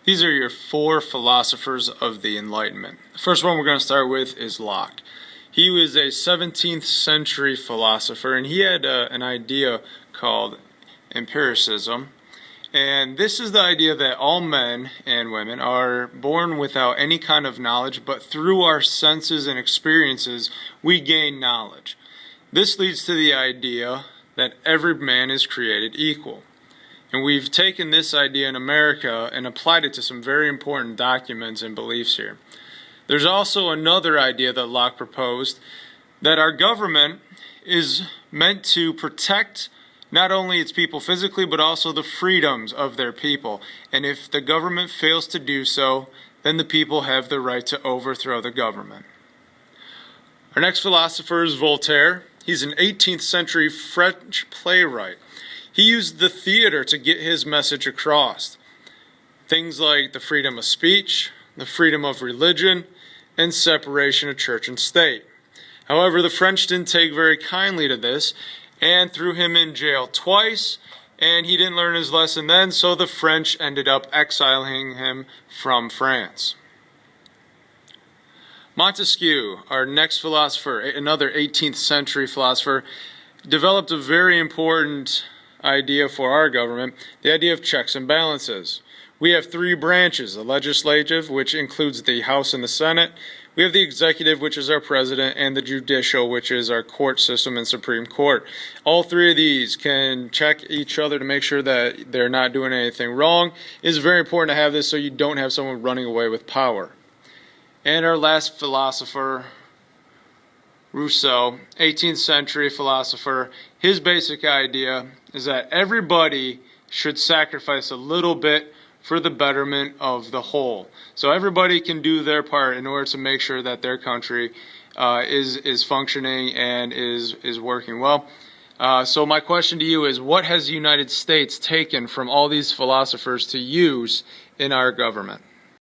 These are your four philosophers of the Enlightenment. The first one we're going to start with is Locke. He was a 17th century philosopher, and he had an idea called Empiricism. And this is the idea that all men and women are born without any kind of knowledge, but through our senses and experiences, we gain knowledge. This leads to the idea that every man is created equal. And we've taken this idea in America and applied it to some very important documents and beliefs here. There's also another idea that Locke proposed, that our government is meant to protect not only its people physically, but also the freedoms of their people. And if the government fails to do so, then the people have the right to overthrow the government. Our next philosopher is Voltaire. He's an 18th century French playwright. He used the theater to get his message across. Things like the freedom of speech, the freedom of religion, and separation of church and state. However, the French didn't take very kindly to this and threw him in jail twice, and he didn't learn his lesson then, so the French ended up exiling him from France. Montesquieu, our next philosopher, another 18th century philosopher, developed a very important idea for our government, the idea of checks and balances. We have three branches: the legislative, which includes the House and the Senate. We have the executive, which is our president, and the judicial, which is our court system and Supreme Court. All three of these can check each other to make sure that they're not doing anything wrong. It's very important to have this so you don't have someone running away with power. And our last philosopher, Rousseau, 18th century philosopher, his basic idea is that everybody should sacrifice a little bit for the betterment of the whole. So everybody can do their part in order to make sure that their country is functioning and is working well. So my question to you is, what has the United States taken from all these philosophers to use in our government?